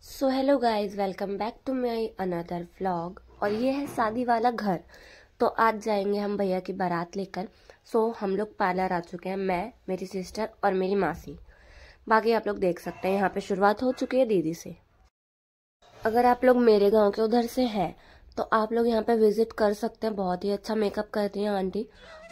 So hello guys, welcome back to my another vlog. और ये है शादी वाला घर। तो आज जाएंगे हम भैया की बारात लेकर। हम लोग पार्लर आ चुके हैं, मैं, मेरी सिस्टर और मेरी मासी। बाकी आप लोग देख सकते हैं, यहाँ पे शुरुआत हो चुकी है दीदी से। अगर आप लोग मेरे गांव के उधर से हैं तो आप लोग यहाँ पे विजिट कर सकते हैं। बहुत ही अच्छा मेकअप करती हैं आंटी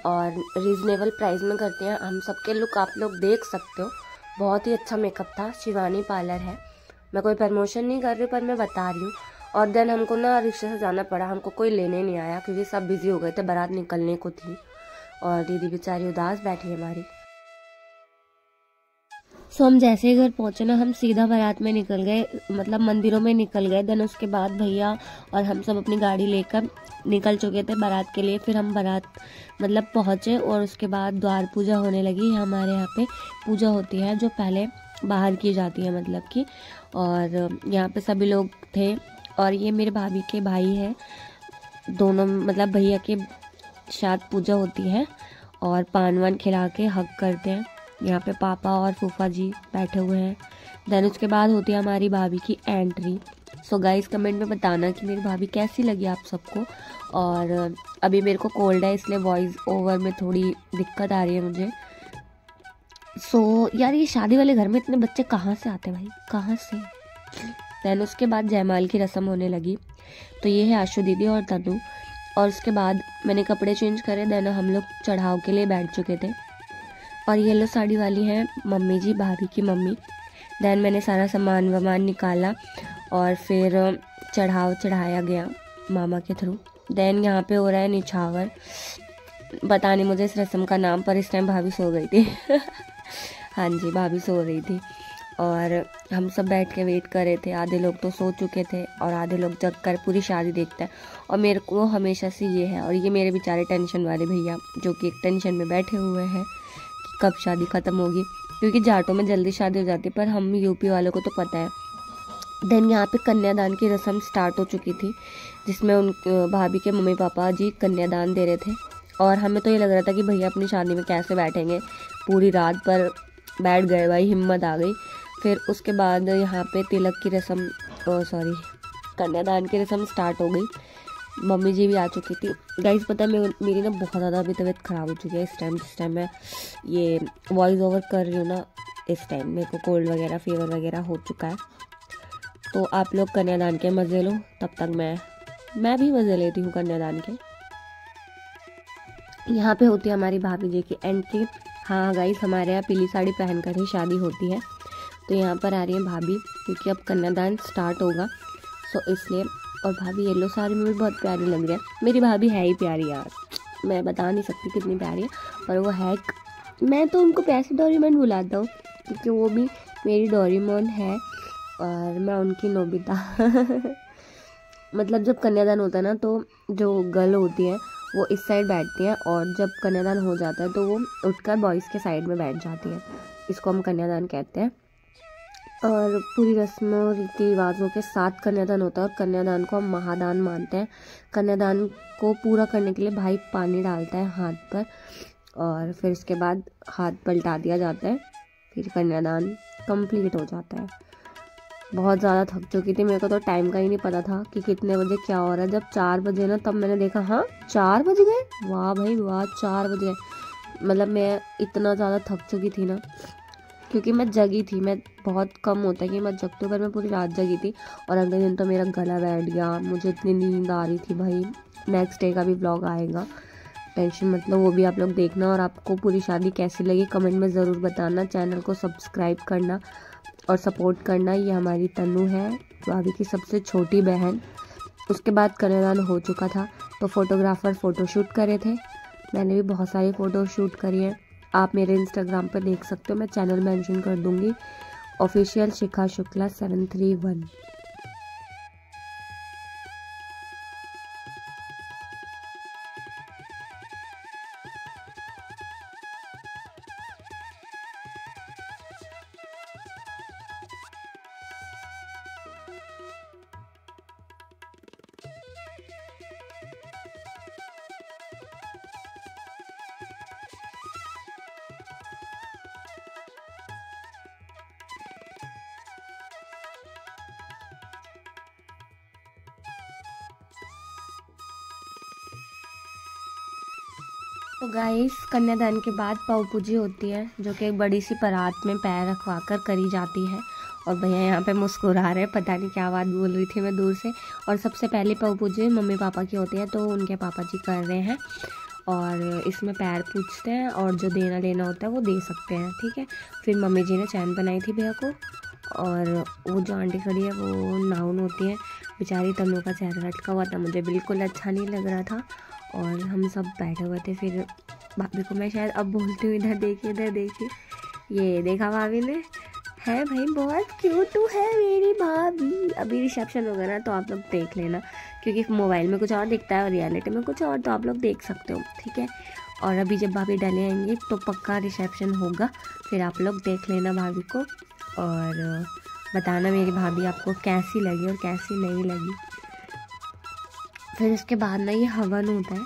और रीजनेबल प्राइस में करती हैं। हम सबके लुक आप लोग देख सकते हो, बहुत ही अच्छा मेकअप था। शिवानी पार्लर है। मैं कोई प्रमोशन नहीं कर रही पर मैं बता रही हूँ। और देन हमको ना रिक्शे से जाना पड़ा, हमको कोई लेने नहीं आया क्योंकि सब बिजी हो गए थे, बारात निकलने को थी। और दीदी बेचारी उदास बैठी है हमारी। हम जैसे ही घर पहुंचे ना, हम सीधा बारात में निकल गए, मतलब मंदिरों में निकल गए। देन उसके बाद भैया और हम सब अपनी गाड़ी लेकर निकल चुके थे बारात के लिए। फिर हम बारात मतलब पहुंचे और उसके बाद द्वार पूजा होने लगी। हमारे यहाँ पे पूजा होती है जो पहले बाहर की जाती है, मतलब कि। और यहाँ पे सभी लोग थे। और ये मेरे भाभी के भाई है, दोनों मतलब भैया के साथ पूजा होती है और पान वान खिला के हक करते हैं। यहाँ पे पापा और फूफा जी बैठे हुए हैं। देन उसके बाद होती है हमारी भाभी की एंट्री। गाइस कमेंट में बताना कि मेरी भाभी कैसी लगी आप सबको। और अभी मेरे को कोल्ड है इसलिए वॉइस ओवर में थोड़ी दिक्कत आ रही है मुझे। यार ये शादी वाले घर में इतने बच्चे कहाँ से आते हैं भाई, कहाँ से। देन उसके बाद जयमाल की रस्म होने लगी। तो ये है आशु दीदी और तनु। और उसके बाद मैंने कपड़े चेंज करे। देन हम लोग चढ़ाव के लिए बैठ चुके थे। और येलो साड़ी वाली है मम्मी जी, भाभी की मम्मी। देन मैंने सारा सामान वामान निकाला और फिर चढ़ाव चढ़ाया गया मामा के थ्रू। देन यहाँ पे हो रहा है निछावर। पता नहीं मुझे इस रस्म का नाम, पर इस टाइम भाभी सो गई थी हाँ जी, भाभी सो रही थी और हम सब बैठ के वेट कर रहे थे। आधे लोग तो सो चुके थे और आधे लोग जग कर पूरी शादी देखते हैं। और मेरे को हमेशा से ये है। और ये मेरे बेचारे टेंशन वाले भैया जो कि एक टेंशन में बैठे हुए हैं कि कब शादी ख़त्म होगी, क्योंकि जाटों में जल्दी शादी हो जाती है, पर हम यूपी वालों को तो पता है। देन यहाँ पे कन्यादान की रस्म स्टार्ट हो चुकी थी, जिसमें उन भाभी के मम्मी पापा जी कन्यादान दे रहे थे। और हमें तो ये लग रहा था कि भैया अपनी शादी में कैसे बैठेंगे पूरी रात, पर बैठ गए भाई, हिम्मत आ गई। फिर उसके बाद यहाँ पे तिलक की रस्म, कन्यादान की रस्म स्टार्ट हो गई। मम्मी जी भी आ चुकी थी। गाइस पता है मेरी ना बहुत ज़्यादा अभी तबीयत ख़राब हो चुकी है जिस टाइम मैं ये वॉइस ओवर कर रही हूँ ना, इस टाइम मेरे को कोल्ड वगैरह फीवर वगैरह हो चुका है। तो आप लोग कन्यादान के मज़े लो, तब तक मैं भी मज़े लेती हूँ कन्यादान के। यहाँ पे होती है हमारी भाभी जी की एंट्री। हाँ गाइस, हमारे यहाँ पीली साड़ी पहनकर ही शादी होती है। तो यहाँ पर आ रही है भाभी क्योंकि अब कन्यादान स्टार्ट होगा, इसलिए। और भाभी येलो साड़ी में भी बहुत प्यारी लग रही है। मेरी भाभी है ही प्यारी यार, मैं बता नहीं सकती कितनी प्यारी है, पर वो है। मैं तो उनको पैसे डोरेमोन बुलाता हूँ क्योंकि वो भी मेरी डोरेमोन है और मैं उनकी नोबिता मतलब जब कन्यादान होता है ना, तो जो गर्ल होती है वो इस साइड बैठती हैं और जब कन्यादान हो जाता है तो वो उठकर बॉयज़ के साइड में बैठ जाती है। इसको हम कन्यादान कहते हैं। और पूरी रस्मों रीति रिवाजों के साथ कन्यादान होता है और कन्यादान को हम महादान मानते हैं। कन्यादान को पूरा करने के लिए भाई पानी डालता है हाथ पर और फिर उसके बाद हाथ पलटा दिया जाता है, फिर कन्यादान कंप्लीट हो जाता है। बहुत ज़्यादा थक चुकी थी, मेरे को तो टाइम का ही नहीं पता था कि कितने बजे क्या हो रहा है। जब 4 बजे ना, तब मैंने देखा हाँ 4 बज गए, वाह भाई वाह 4 बजे। मतलब मैं इतना ज़्यादा थक चुकी थी ना, क्योंकि मैं जगी थी। मैं बहुत कम होता है कि मैं जगती हूँ, पर मैं पूरी रात जगी थी। और अगले दिन तो मेरा गला बैठ गया, मुझे इतनी नींद आ रही थी भाई। नेक्स्ट डे का भी ब्लॉग आएगा, टेंशन मतलब, वो भी आप लोग देखना। और आपको पूरी शादी कैसी लगी कमेंट में ज़रूर बताना। चैनल को सब्सक्राइब करना और सपोर्ट करना। ये हमारी तनु है, भाभी की सबसे छोटी बहन। उसके बाद कन्यादान हो चुका था तो फोटोग्राफर फ़ोटोशूट करे थे। मैंने भी बहुत सारी फ़ोटो शूट करी है, आप मेरे इंस्टाग्राम पर देख सकते हो, मैं चैनल मेंशन कर दूंगी, ऑफिशियल शिखा शुक्ला 731। तो गाइस, कन्यादान के बाद पाव पूजी होती है, जो कि एक बड़ी सी परात में पैर रखवा कर करी जाती है। और भैया यहाँ पे मुस्कुरा रहे हैं, पता नहीं क्या बात बोल रही थी मैं दूर से। और सबसे पहले पाव पूजी मम्मी पापा की होती है, तो उनके पापा जी कर रहे हैं। और इसमें पैर पूछते हैं और जो देना लेना होता है वो दे सकते हैं, ठीक है। फिर मम्मी जी ने चैन बनाई थी भैया को। और वो जो आंटी खड़ी है वो नाउन होती है। बेचारी तनु का चेहरा लटका हुआ था, मुझे बिल्कुल अच्छा नहीं लग रहा था। और हम सब बैठे हुए थे। फिर भाभी को मैं शायद अब बोलती हूँ, इधर देखिए इधर देखिए, ये देखा भाभी ने, है भाई बहुत क्यूट है मेरी भाभी। अभी रिसेप्शन होगा ना तो आप लोग देख लेना, क्योंकि मोबाइल में कुछ और दिखता है और रियलिटी में कुछ और, तो आप लोग देख सकते हो, ठीक है। और अभी जब भाभी डले आएंगे तो पक्का रिसेप्शन होगा, फिर आप लोग देख लेना भाभी को और बताना मेरी भाभी आपको कैसी लगी और कैसी नहीं लगी। फिर उसके बाद ना ये हवन होता है,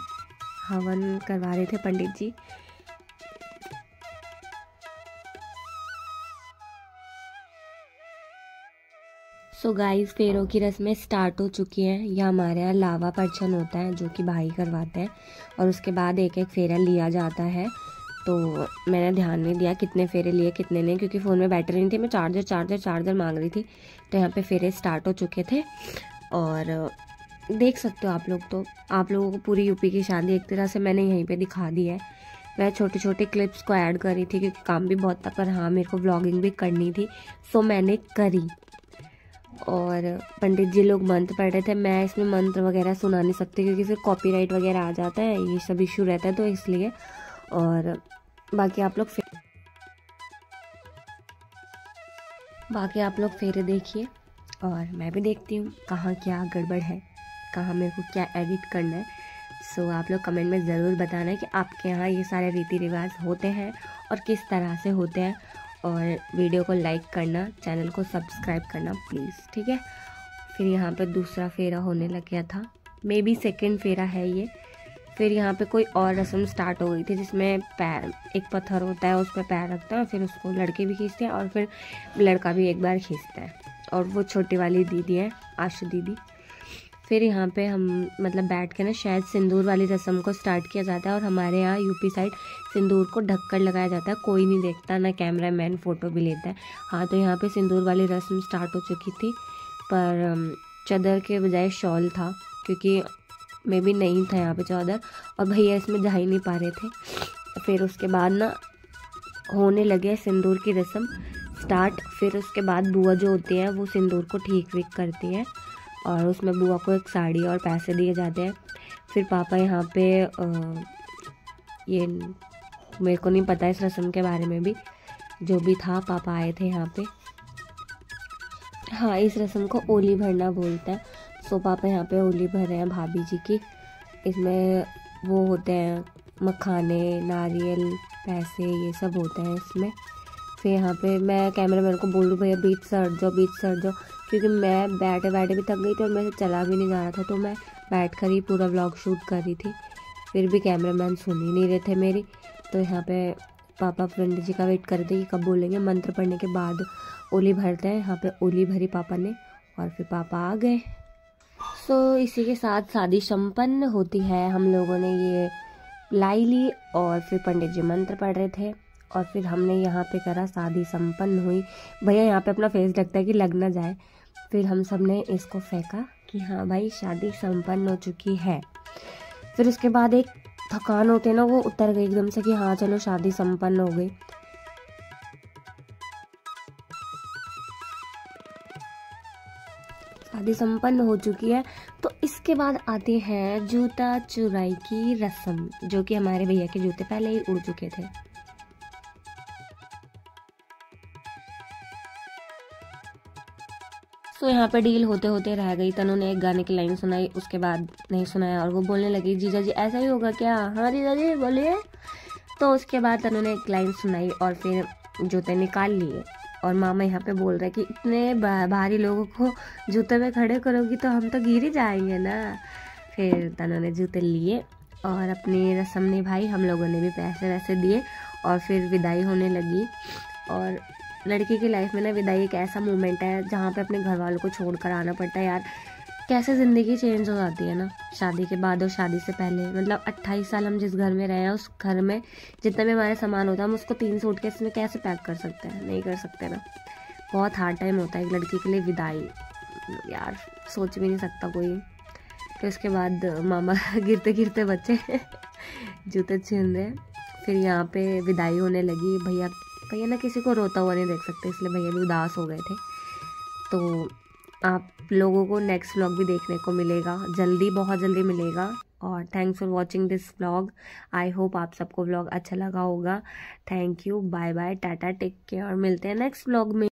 हवन करवा रहे थे पंडित जी। सो गाइस, फेरों की रस्में स्टार्ट हो चुकी हैं। यह हमारे यहाँ लावा परछन होता है जो कि भाई करवाते हैं, और उसके बाद एक एक फेरा लिया जाता है। तो मैंने ध्यान नहीं दिया कितने फेरे लिए कितने नहीं, क्योंकि फ़ोन में बैटरी नहीं थी, मैं चार्जर मांग रही थी। तो यहाँ पे फेरे स्टार्ट हो चुके थे और देख सकते हो आप लोग। तो आप लोगों को पूरी यूपी की शादी एक तरह से मैंने यहीं पे दिखा दी है। मैं छोटे छोटे क्लिप्स को ऐड कर रही थी क्योंकि काम भी बहुत था, पर हाँ मेरे को व्लॉगिंग भी करनी थी, सो मैंने करी। और पंडित जी लोग मंत्र पढ़ रहे थे। मैं इसमें मंत्र वगैरह सुना नहीं सकती क्योंकि फिर कॉपीराइट वगैरह आ जाता है, ये सब इशू रहता है, तो इसलिए। और बाकी आप लोग फेरे देखिए और मैं भी देखती हूँ कहाँ क्या गड़बड़ है, कहाँ मेरे को क्या एडिट करना है। सो आप लोग कमेंट में ज़रूर बताना कि आपके यहाँ ये सारे रीति रिवाज होते हैं और किस तरह से होते हैं। और वीडियो को लाइक करना, चैनल को सब्सक्राइब करना प्लीज़, ठीक है। फिर यहाँ पे दूसरा फेरा होने लग गया था, मे बी सेकेंड फेरा है ये। फिर यहाँ पे कोई और रस्म स्टार्ट हो गई थी जिसमें पैर, एक पत्थर होता है उस पर पैर रखता है, फिर उसको लड़के भी खींचते हैं और फिर लड़का भी एक बार खींचता है। और वो छोटी वाली दीदी है, आशु दीदी। फिर यहाँ पे हम मतलब बैठ के ना शायद सिंदूर वाली रस्म को स्टार्ट किया जाता है। और हमारे यहाँ यूपी साइड सिंदूर को ढककर लगाया जाता है, कोई नहीं देखता, ना कैमरामैन फ़ोटो भी लेता है। हाँ, तो यहाँ पे सिंदूर वाली रस्म स्टार्ट हो चुकी थी, पर चादर के बजाय शॉल था, क्योंकि मे भी नहीं था यहाँ पे चादर, और भैया इसमें जा ही नहीं पा रहे थे। फिर उसके बाद ना होने लगे सिंदूर की रस्म स्टार्ट। फिर उसके बाद बुआ जो होती हैं वो सिंदूर को ठीक विक करती हैं और उसमें बुआ को एक साड़ी और पैसे दिए जाते हैं। फिर पापा यहाँ पे ये मेरे को नहीं पता इस रस्म के बारे में भी, जो भी था पापा आए थे यहाँ पे। हाँ, इस रस्म को ओली भरना बोलते हैं। सो पापा यहाँ पे ओली भर रहे हैं भाभी जी की। इसमें वो होते हैं मखाने, नारियल, पैसे, ये सब होते हैं इसमें। फिर यहाँ पे मैं कैमरामैन को बोल रही भैया बीच से हट जाओ, क्योंकि मैं बैठे बैठे भी थक गई थी और मेरे से चला भी नहीं जा रहा था, तो मैं बैठ कर ही पूरा व्लॉग शूट कर रही थी। फिर भी कैमरामैन सुन ही नहीं रहे थे मेरी। तो यहाँ पे पापा पंडित जी का वेट कर रहे थे कि कब बोलेंगे। मंत्र पढ़ने के बाद ओली भरते हैं। यहाँ पे ओली भरी पापा ने और फिर पापा आ गए। सो इसी के साथ शादी संपन्न होती है। हम लोगों ने ये लाई ली और फिर पंडित जी मंत्र पढ़ रहे थे और फिर हमने यहाँ पे करा, शादी संपन्न हुई। भैया यहाँ पे अपना फेस ढकता है कि लग ना जाए। फिर हम सब ने इसको फेंका कि हाँ भाई शादी संपन्न हो चुकी है। फिर उसके बाद एक थकान होती है ना, वो उतर गई एकदम से कि हाँ चलो शादी संपन्न हो गई। शादी संपन्न हो चुकी है। तो इसके बाद आते हैं जूता चुराई की रस्म, जो कि हमारे भैया के जूते पहले ही उड़ चुके थे। तो यहाँ पे डील होते होते रह गई। तनु ने एक गाने की लाइन सुनाई, उसके बाद नहीं सुनाया और वो बोलने लगी जीजा जी ऐसा ही होगा क्या? हाँ जीजा जी बोलिए। तो उसके बाद तनु ने एक लाइन सुनाई और फिर जूते निकाल लिए। और मामा यहाँ पे बोल रहे कि इतने भारी लोगों को जूते में खड़े करोगी तो हम तो गिर ही जाएंगे ना। फिर तनु ने जूते लिए और अपनी रस्म निभाई। हम लोगों ने भी पैसे वैसे दिए और फिर विदाई होने लगी। और लड़की की लाइफ में ना विदाई एक ऐसा मोमेंट है जहाँ पे अपने घर वालों को छोड़ कर आना पड़ता है यार। कैसे ज़िंदगी चेंज हो जाती है ना शादी के बाद और शादी से पहले। मतलब 28 साल हम जिस घर में रहे हैं, उस घर में जितना भी हमारे सामान होता है, हम उसको 3 सूटकेस में कैसे पैक कर सकते हैं? नहीं कर सकते ना। बहुत हार्ड टाइम होता है एक लड़की के लिए विदाई, यार सोच भी नहीं सकता कोई। फिर उसके बाद मामा गिरते गिरते बच्चे जूते छीन रहे। फिर यहाँ पे विदाई होने लगी। भैया ना किसी को रोता हुआ नहीं देख सकते, इसलिए भैया भी उदास हो गए थे। तो आप लोगों को नेक्स्ट व्लॉग भी देखने को मिलेगा जल्दी, बहुत जल्दी मिलेगा। और thanks for watching this vlog. I hope आप सबको व्लॉग अच्छा लगा होगा। Thank you, bye bye, tata, take care. मिलते हैं नेक्स्ट व्लॉग में।